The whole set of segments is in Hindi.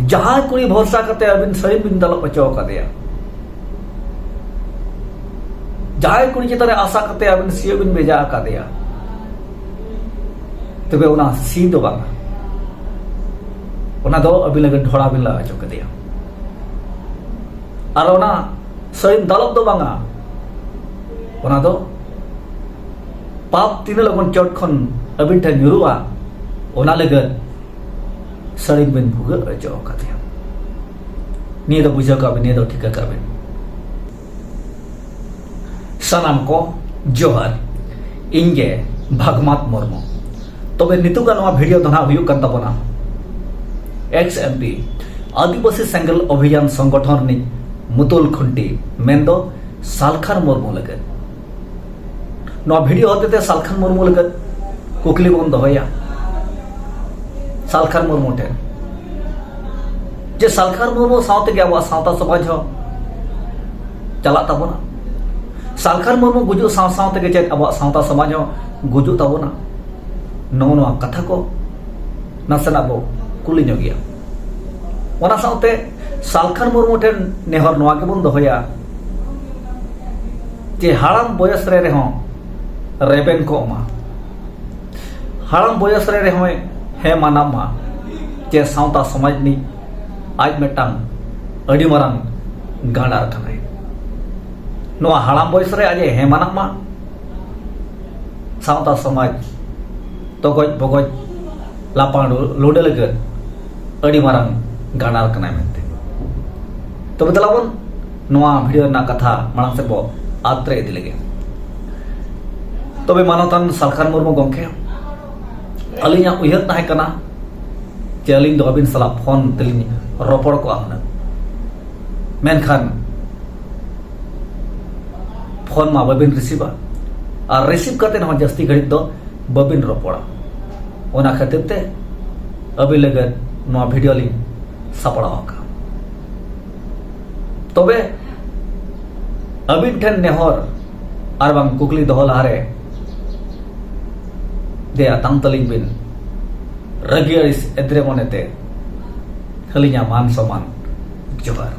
जहां कुड़ी भरोसा करते अबिन सही बिन दलप पचो कदेया जहां कुड़ी चितारे आशा करते अबिन सियो बिन भेजा कदेया तबे उना सी दो बांगा उना दो अबिन लगे ढोड़ा बिन लगा चो कदेया और उना सही दलप दो बांगा उना दो पाप तीन लगन चोट खन अबिन ठे nyuruआ उना लगे सड़ी बिन भुगे अचो कदेया निये दो बुझा काबिन निये दो ठिका काबिन सनाम को जोहार इंगे भागमात मुर्मू तबे नितुगा नवा वीडियो दना हुयु कन तबना XMP आदिवासी सेंगल अभियान संगठन नि मुतुल खुंटी मेंदो सालखान मुर्मू लगे नवा वीडियो होते सालखान मुर्मू लगे कुकली बन दोहया सालखान मुर्मू ठे जे सालखान मुर्मू सावते के अब सावता समाज हो चला तबना सालखान मुर्मू गुजु साव सावते के चेक अब सावता समाज हो गुजु तबना नो नो कथा को नसना बो कुली ᱧᱚᱜᱤᱭᱟ ᱚᱱᱟ ᱥᱟᱶᱛᱮ सालखान मुर्मू ठेन नेहर नोआ के बन दोहया जे हाड़ाम बयस रे रेहों रेबेन को मा हाड़ाम बयस रे रेहों हे मानामा जे सावता समाज नि आज मेटांग अडी मारांग गांडार कनाय नोआ हाड़ाम बयस रे आज हे मानामा सावता समाज तगज बगज लापांड लोडे लगे अडी मारांग गांडार कनाय मेंते तबे तलाबन नोआ वीडियो ना कथा मांग से बो आत्रे इदि लगे तबे मानतान सालखान मुर्मू गंखे अलिया उयहर ताहे कना जे अलिन दो अबिन सला फोन तलिन रोपड़ को आना मेनखान फोन मा बबिन रिसीवा और रिसीव करते न जस्ती घड़ी दो बबिन रोपड़ा ओना खातिर ते अबि लगे नोआ वीडियो लिंक सपड़ा होगा तबे अबिन ठेन नेहर और बांग कुकली दोहो लहारे देया तांतलिंग बिन रगियारिस एद्रे मोनेते हलिया मान सम्मान जोहार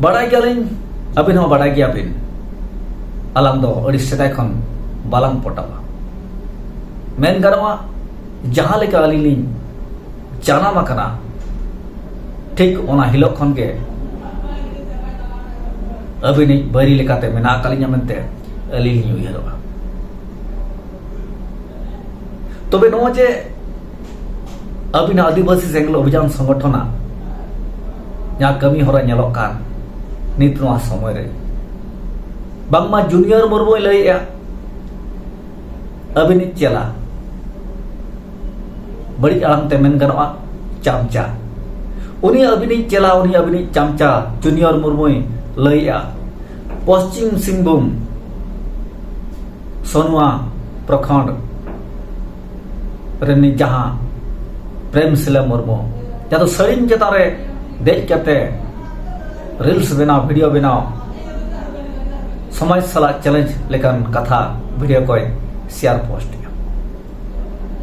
बड़ाई गयालिन अबिन हो बड़ाई गया बिन आलाम दो अड़ी सेदाय खन बालांग पटावा मेन गरवा जहां लेका अलिलिन जानाम आकना ठीक ओना हिलो खन के अबिनी बरी लेकाते मेना कालिया मेनते अलिलिन उयहरवा तबे नो जे अबिना आदिवासी सेंगल अभियान संगठना या कमी होरा नेलो कान नित नोआ समय रे बांगमा जूनियर मुर्मू लैया अबिनी चला बड़ी आराम ते मेन गनवा चामचा उनी अबिनी चला उनी अबिनी चामचा जूनियर मुर्मू लैया पश्चिम सिंहभूम सोनुआ प्रखंड रेनी जहां प्रेम सिला मुर्मू या तो सड़ीन चेतारे देख करते रील्स बनाओ वीडियो बनाओ समाज सला चैलेंज लेकिन कथा वीडियो को शेयर पोस्ट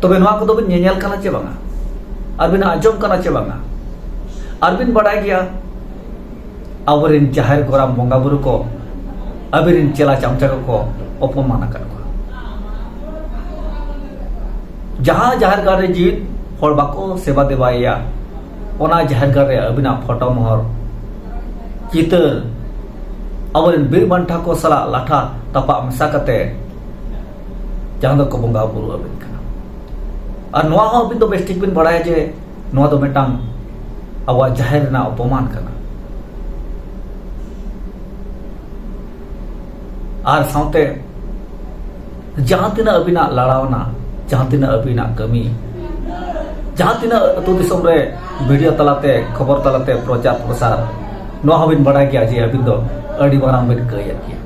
तबे नोआ को बिन नेल काना चे बांगा आर बिन आजम काना चे बांगा आर बिन बड़ाय गया आवरिन जाहिर गोराम बंगा बुरु को अबिरिन चेला चामचा को अपमान कर को जहां जाहिर गार रे जीत हर बाको सेवा देवाया ओना जाहिर गार रे अबिना फोटो मोहर चितर आवरिन बीर बांठा को सला लाठा तपा मसा कते जहां को बंगा बुरु अबिन और नोआ हो अबिन दो बेस्टिक बिन बड़ाय जे नोआ दो मेटांग आवा जाहिर ना अपमान करना और साउते जहां तिना अबिना लड़ावना जहां तिना अबिना कमी जहां तिना अतु दिसम रे वीडियो तलाते खबर तलाते प्रचार प्रसार नोआ हो बिन बड़ाय गया जे अबिन दो अडी मारांग बिन कयत गया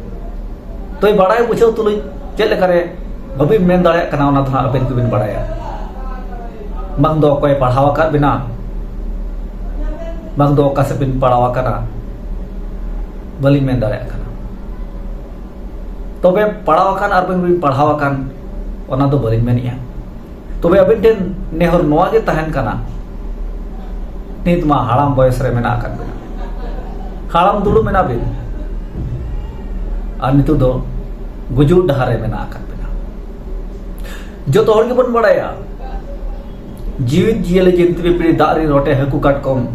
तो बड़ाय बुझाव तुलु चेल करे अबिन मेन दाड़े कना ओना था अबिन को बिन बड़ाया बांग दो कोई पढ़ावा कर बिना बांग दो का से बिन पढ़ावा करा बलि मेन दाड़े कना तबे पढ़ावा कान आर बिन पढ़ावा कान ओना दो बलिन मेनिया तबे अबिन ठेन नेहर नोआ गे तहन कना नित मा हाड़ाम बयस रे मेना आकान बिना हाड़ाम दुड़ु मेना बिन और नितु दो गुजु डहारे मेना आकान बिना जो तो हर के बन बड़ाया जीवित जियले जिंतरी पीड़ी दारी रोटे हकु काटकम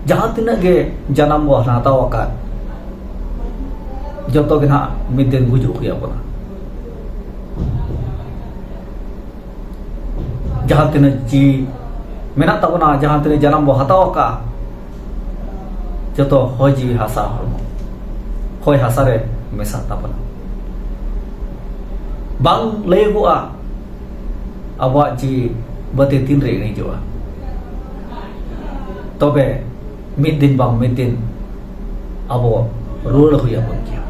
जहां तिना गे जन्म बो हनाता वका जो तो गिना मिदिन गुजु हुआ बना जहां तिना जी मेना तबना जहां तिना जन्म बो हताव का जो तो होय जीवी हासा हरमो होय हासा रे मेसा तबना बांग लयगुआ अबवा जी बते तीन रे नहीं जोआ तबे मिद दिन बांग मिद दिन अबो रुड़ हुआ बन गया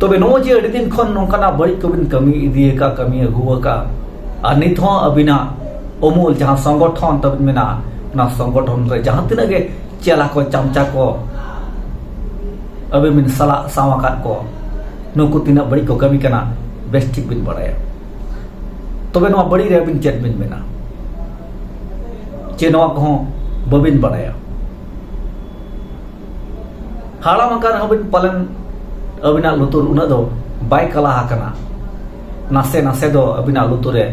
तबे नो जे अड़ी दिन खन नोंकाना बड़ी कबिन कमी इदिए का कमी अगुआ का और नित हो अबिना अमूल जहां संगठन तब मेना ना संगठन रे जहां तिना गे चेला को चमचा को अबे मिन सला सावाकात को नुकु तिना बड़ी को कमी कना बेस्ट ठीक बिन बड़ाया तबे नो बड़ी रे बिन चेत बिन मेना चे नो को बबिन बड़ाया हाड़ा मकार हबिन पलन अबिना लुतुर उना दो बाय कला हाकना नासे नासे दो अबिना लुतुरे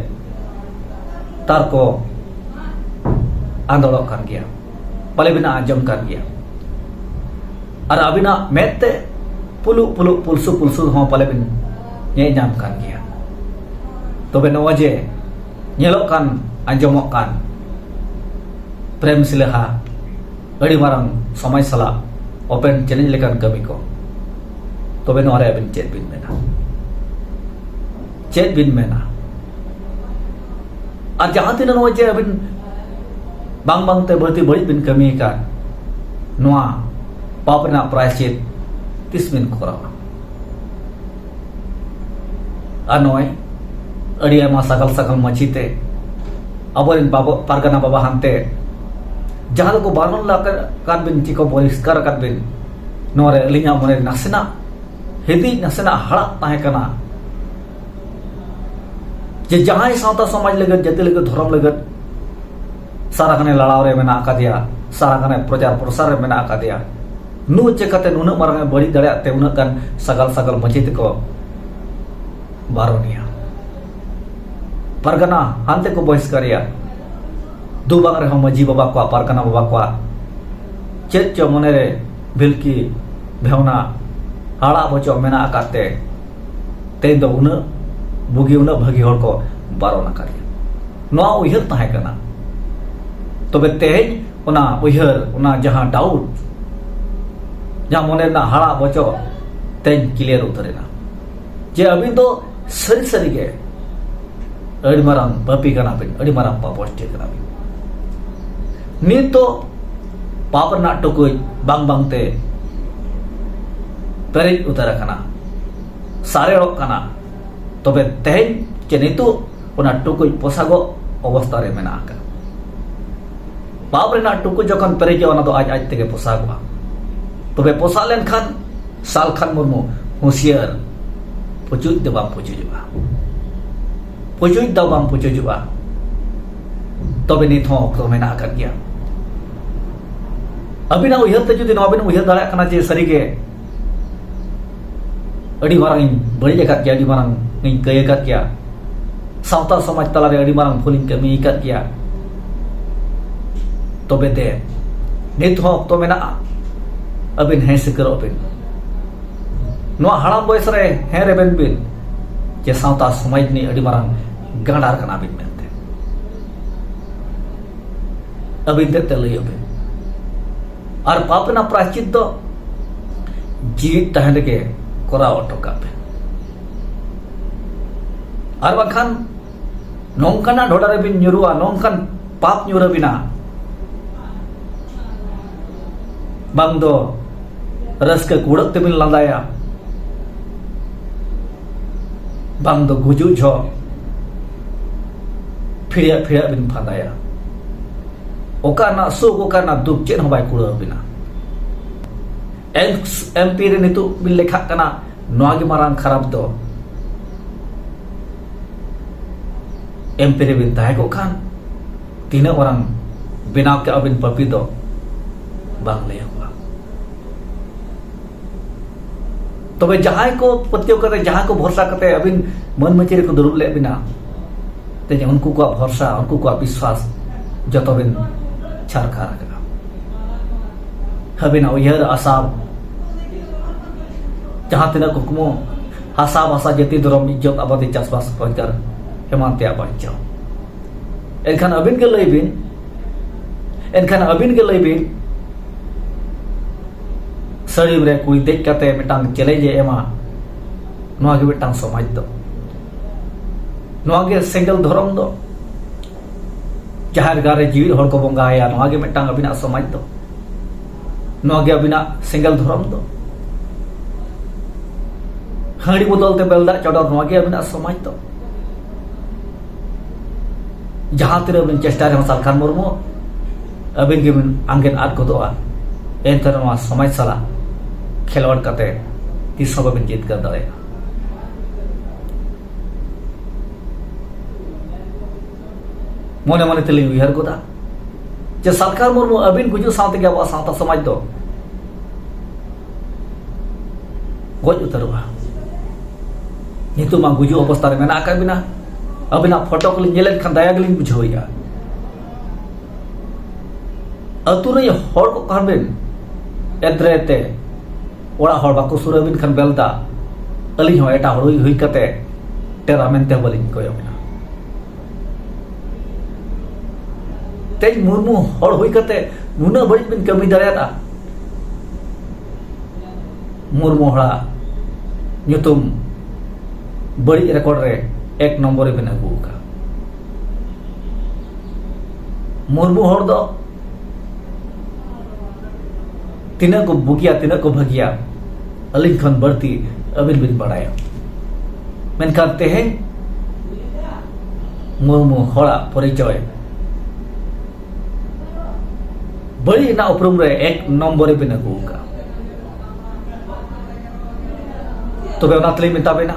तार को आंदोलन कर गया पले बिना आजम कर गया और अबिना मेते पुलु पुलु पुलसु पुलसु हो पले बिन ये जाम कर गया तो बे नवाजे nyelok kan anjomok kan prem silaha adi marang samay sala open challenge lekan kami ko to be nore bin chet bin mena R jahan tina no je bin bang bang te berti bari bin kami kan noa papna praichit tismin korawa anoy अड़ी आयमा सकल सकल मचीते अबोरिन बाबा पारगना बाबा हानते जहां को बारन लाकर कान बिन चिको बहिष्कार कान बिन नोरे लिंगा मने नसेना हेदी नसेना हड़ा ताहे कना जे जहां सावता समाज लगत जते लगत धर्म लगत सारा कने लड़ाव रे मेना आका दिया सारा कने प्रचार प्रसार रे मेना आका दिया नु चेकते नुन मारंग बड़ी दड़ाते उन कान सकल सकल मचीते को बारोनिया परगना हानते को बहिष्कारिया दुबांग रे मजी बाबा को परगना बाबा को चेत चो मने रे बिलकी भेवना हाड़ा बचो मेना आकाते तेन दो उन बुगी उन भगी हर को बारोना करिया नोआ उयहर ताहे कना तबे तेज उना उयहर उना जहां डाउट जहां मने ना हाड़ा बचो तेन क्लियर उतरेना जे अभी तो सरी सरी के अड़ी मारंग बापी कना बिन अड़ी मारंग पापोष्टे कना बिन नीत तो पाप ना टुकुय बांग बांग ते पेरेज उतर कना सारे कना तबे तेज चे नितु उना टुकुय पोसागो अवस्था रे मेना का पाप रे ना टुकुय जखन पेरेज ओना दो आज आज तेगे पोसागवा तबे पोसा लेन खान साल खान मुर्मु होशियार पुचुज दे बाम पुचुजवा पुचुज दा बाम पुचुजवा तबे नित हो तो मेना कर गया अबिना उयहर ते जुदी नोबिन उयहर दाड़ा कना जे सरी के अड़ी मारंग बड़ी जगत गया अड़ी मारंग नहीं कय कर गया सावता समाज तला रे अड़ी मारंग फुलिंग कमी कर गया तबे दे नित हो तो मेना अबिन है सिकर अबिन नो हाड़ाम बयस रे है रे बेन बिन जे सावता समाज नि अड़ी मारंग गांडार कना बिन मेनते अबिन ते लई अबिन और पापना प्रायश्चित दो जीवित तहन के कोराव टोका पे और बखान नोंकाना ढोडा रे बिन न्युरुआ नोंकान पाप न्युरा बिना बांग दो रस्के कुड़क ते बिन लांदाया बांग दो गुजु झो फिरिया फिरिया बिन फांदाया ओकाना सुख ओकाना दुख चेन हो बाय कुड़ा बिना एमपी रे नितु बिन लेखा कना नोआ गे मारांग खराब दो MP rebin tahe ko kan tina orang benaw ke abin papi do bang lay ko तबे जहां को पत्तियों करते जहां को भरोसा करते अबिन मन मचेरे को दुरुब ले बिना ते उनको को भरोसा उनको को विश्वास जतो बिन छारकार का हबिन उयहर आशा जहां तना कुकमो हासा भाषा जति धर्म इज्जत आबादी चासबास पहुंचकर हेमांतिया बांचाओ एनखान अबिन के लैबिन सड़ी रे कुई देख कते मिटांग चैलेंज एमा नोआ के मिटांग समाज दो नोआ के सिंगल धर्म दो जहार गारे जीवित हर को बंगाया नोआ के मिटांग अबिना समाज दो नोआ के अबिना सिंगल धर्म दो हाड़ी बदलते बेलदा चौड़ा नोआ के अबिना समाज दो जहां तेरे अबिन चेष्टा रे सालखान मुर्मू अबिन के आंगेन आद को दोआ एंतर नोआ समाज सला खेलवाड़ करते तीस बिन जीत कर दाड़े मने मने तेलिंग उयहर गोदा जे सरकार मुर्मू अबिन गुजु सावते के आबा सावता समाज दो गज उतरवा नितु मा गुजु अवस्था रे मेना का बिना अबिना फोटो को नेलेन खान दया गलिन बुझोया अतुरे हर को कहबेन एद्रेते ओड़ा हर बाको सुरबिन खान बेलदा अली हो एटा हर हुई कते टेरामेंटे बलिन कोयोना तेज मुर्मू हर हुई कते नुना बड़ी बिन कमी दाड़ा मुर्मू हड़ा nyutum बड़ी रिकॉर्ड रे एक नंबर बिन अगू का मुर्मू हर दो तीना को बुगिया तीना को भगिया अलिंग खन बढ़ती अबिन बिन बढ़ाया मेनखान तेहें मुर्मू हड़ा परिचय बड़ी ना उपरुम रे एक नंबर बिन अगू का तो बे उनातली मिता बेना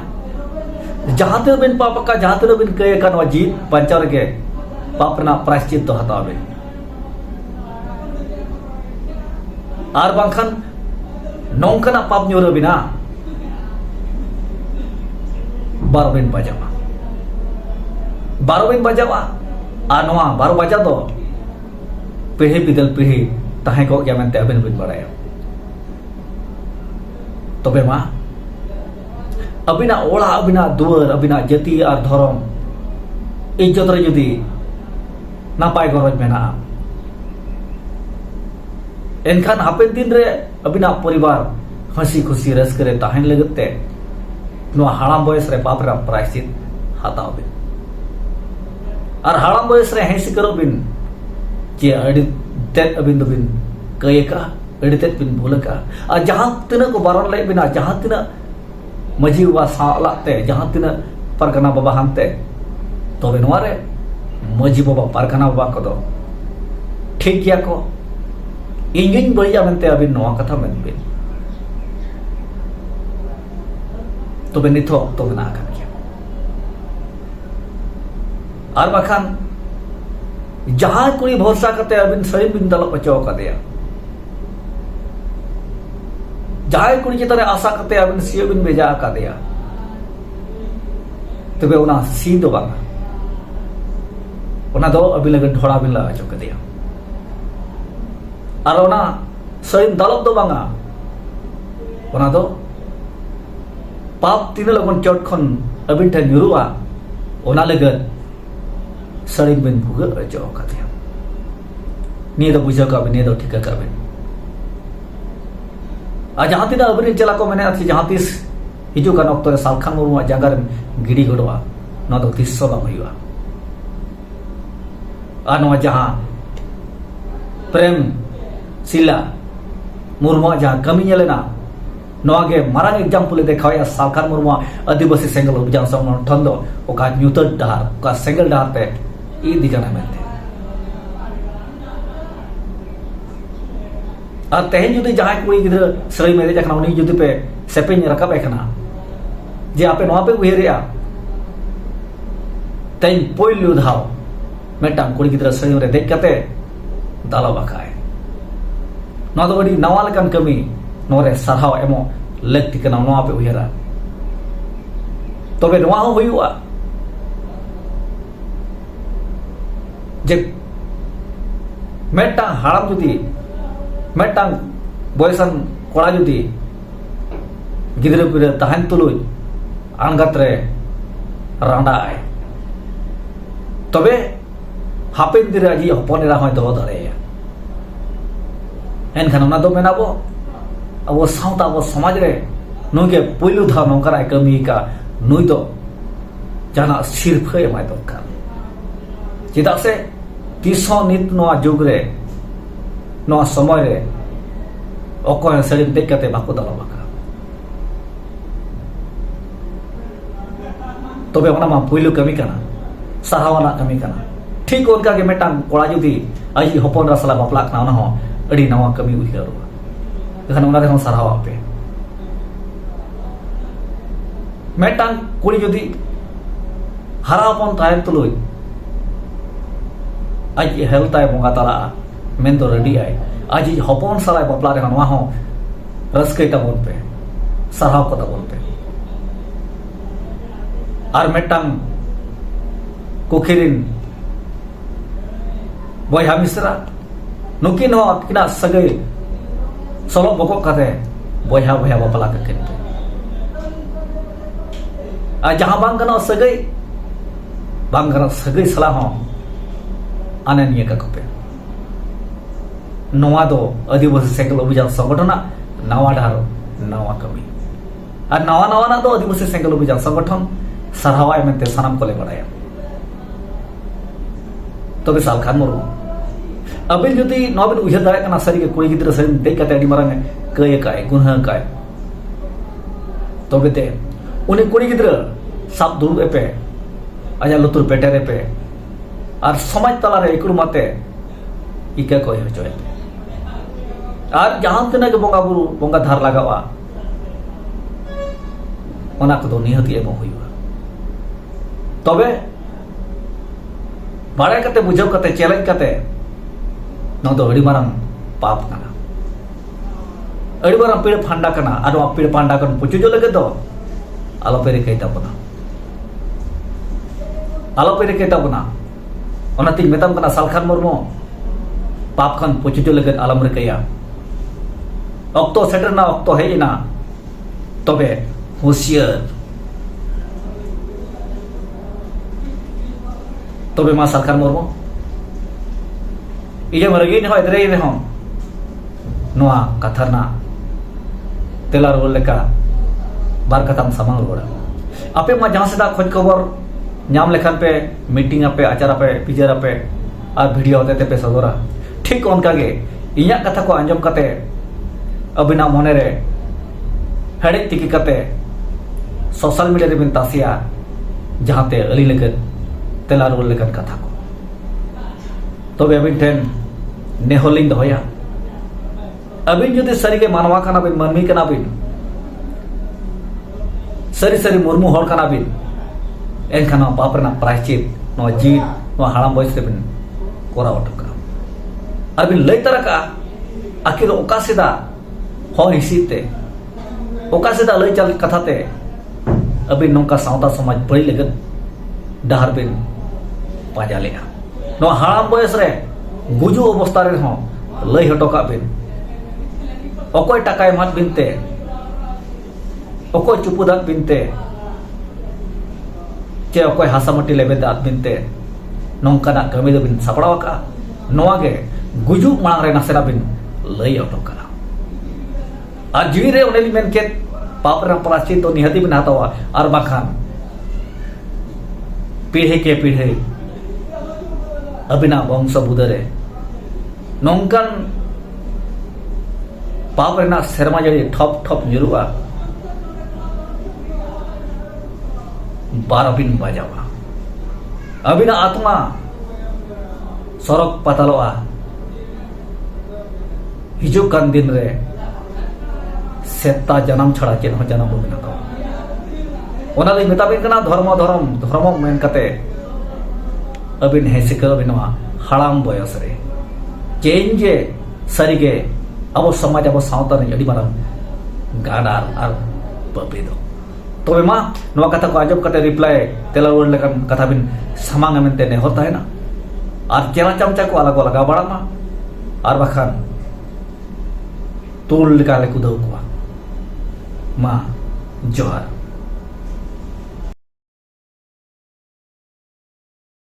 जहां ते बिन पाप का जहां ते बिन कय का जीत पंचर के पाप ना प्रायश्चित तो हतावे आर बांखान नौकना पाप न्योर बिना बारो बिन बजावा आ नवा बारो बजा दो पीढ़ी बिदल पीढ़ी ताहे को क्या मेनते अबिन बिन बड़ाया तबे मा अबिना ओड़ा अबिना दुआर अबिना जाति और धर्म इज्जत रे जुदी नापाय गरज मेना एनखान हापेन दिन रे अबिना परिवार हसी खुशी रस्क रे ताहेन लगते नो हाड़ाम बयस रे पाप रा प्रायश्चित हाताव बिन और हाड़ाम बयस रे हेसी करो बिन जे अड़ी तेत अबिन बिन कय का अड़ी तेत बिन भूल का और जहां तिना को बारन ले बिना जहां तिना मजी बाबा सालाते जहां तिना परगना बाबा हानते तबे नोआ रे मजी बाबा परगना बाबा को दो ठीक गया को इंगिन बड़िया मेनते अबिन नोआ कथा मेन बिन तबे निथो तबे ना कान गया आर बाखान जहां कोई भरोसा करते अबिन सही बिन दल पचो का दिया जहां कुड़ी चितारे आशा करते अबिन सीओ बिन भेजा का दिया तबे उना सी दो बांगा उना दो अबिन लगे ढोड़ा बिन लगा चुका दिया और उना सही दलप दो बांगा उना दो पाप तीन लगन चोट खन अबिन ठन युरुआ उना लगे सही बिन भुग अचो का दिया नी दो बुझा का बिन नी दो ठिका का बिन जहां तीन अबिन चला को मैंने जहां तीस हिजू का नक्त सालखान मुर्मू जांगार गिड़ी गड़वा ना तो तीस बांग हुआ और नवा जहां प्रेम सिला मुर्मू जहां कमी नेलेना नवा के मारांग एग्जाम्पल देखाया सालखान मुर्मू आदिवासी सेंगल अभियान संगठन दो ओका न्यूतट डहार ओका सेंगल डहार ते इदी जाना मेनते और तेहन जुदी जहां कुड़ी गिद्र सही में देखना उनी जुदी पे सेपेन रकाब एखना जे आपे नवा पे उहेरिया तेन पोइलु धाव मेटांग कुड़ी गिद्रा सड़ीम रे देख कते दाला बाकाय नवा दो अड़ी नवा लेकान कमी नोरे सरहाव एमो लगती कना नवा पे उयरा तबे नवा हो हुआ जे मेटांग हाड़ाम जुदी मेटांग बयसान कोड़ा जुदी गिद्रा पिरा तहन तुलुय आंगात रे रांडाय तबे हापेन दिरे आजी हपनेरा होय दो दाड़ेया एनखान ओना दो मेनाबो अब सावता अब समाज रे नुगे पुइलु धा नंकाराय कमी का नुई दो जाना सिरफे एमाय दरकार चेदा से तीसो नित नोआ जुग रे नोआ समय रे अकोय सड़ीम देख कते बाको दाला बाका तबे ओना मा पुइलु कमी काना साहावाना कमी काना ठीक उनका के मेटांग कोड़ा जुदी आजी हपन रसला बापला काना ओना हो अड़ी नवा कमी उहियारोआ एखान ओना रे सारावा पे मेटांग कुड़ी जुदी हारापन तायन तुलुय आज हेलताय बंगा ताला मेन दो रेडी आय आज हपन सालाय बापला रे नवा हो रस्कई ताबन पे साराव को ताबन पे आर मेटांग कुखिरिन बयहा मिश्रा नुकिन हो किना सगई सलो बको कते बयहा बयहा बापला के किन आ जहां बांग गनो सगई बांग गनो सगई सला हो आननिय का कपे नवा दो आदिवासी सेंगल अभियान संगठन नवा डारो नवा कमी और नवा नवा ना दो आदिवासी सेंगल अभियान संगठन सरहावाय मेनते सानाम कोले बड़ाया तबे सालखान मुर्मू अबिन जुदी नबिन उयहर दाड़े कना सारी के कुड़ी गिद्रा सरी देख कते अडी मारांग कय काय गुनहा काय तबे ते उनी कुड़ी गिद्रा साब दुरुब एपे आजा लुतुर पेटे रे पे और समाज तला रे इकुर माते इका कोय होचोय और जहां तना के बोंगा बुरु बोंगा धार लगावा ओना को दो निहति एमो हुइबा तबे बाड़े कते बुझाव कते चैलेंज कते न दो अड़ी मारंग पाप कना अड़ी मारंग पीड़ फांडा कना और पीड़ फांडा कन पुचुजो लगे दो आलो पेरे कहता बना आलो पेरे कहता बना ओनाती मेताम कना सालखान मुर्मू पाप खान पुचुजो लगे आलम रे कया अक्तो सेटरना अक्तो हेजना तबे होशियार तबे मा सालखान मुर्मू इजे मरगी ने होय रे हो नोआ कथाना तेला रोल लेका बार कथाम सामांग रोड़ा आपे मा जहां से दा खोज खबर नाम लेखान पे मीटिंग पे आचार पे पिजर पे और वीडियो होते पे सदोरा ठीक उनका गे इया कथा को अंजम कते अबिना मने रे हेडे तिकी कते सोशल मीडिया रे बिन तासिया जहां ते अली लेके तेला रोल लेकन कथा को तबे अबिन ठेन नेहलिंग दहोया अबिन जुदी सरी के मानवा कना बिन मनमी कना बिन सरी सरी मुर्मू हर कना बिन एनखान पाप रना प्रायश्चित नो जीत नो हाड़ाम बयस रे बिन कोरा ओटका अबिन लय तरका आखिर ओका सेदा हो हिसीते ओका सेदा लय चल कथाते अबिन नोका सावता समाज बड़ी लगत डहार बिन पाजा लेगा नो हाड़ाम बयस रे गुजु अवस्था रे हो लय हटोका बिन अकोय टाकाय मात बिनते अकोय चुपुदात बिनते चे अकोय हासामटी लेबेदात बिनते नोंकाना कमी दो बिन सापड़ावका नोआगे गुजु मांग रे नासेना बिन लय हटोका आ जीवी रे ओनेली मेनके पाप रे प्रायश्चित तो निहति बिन हातावा आर बाखान पीढ़ी के पीढ़ी अबिना वंश बुदरे नोंकन पाप रेना सेरमा जड़ी ठप ठप जुरुआ बार बिन बजावा अबिना आत्मा सरक पतालोआ हिजु कान दिन रे सेता जन्म छड़ा चेन हो जन्म बिना तो ओना लई मेता बिन कना धर्म धर्म धर्म मेन कते अबिन हेसिका बिनवा हाड़ाम बयस रे चेंज सारिगे अब समाज अब सावता नहीं अड़ी माराम गाडार और पपी दो तो मा नवा कथा को आजब कटे रिप्लाई तेला रोड लेकन कथा बिन समांग में तेने होता है ना और चेला चमचा को अलग लगा बड़ा मा और बखान तूल निकाले कुदो को मा जोहार।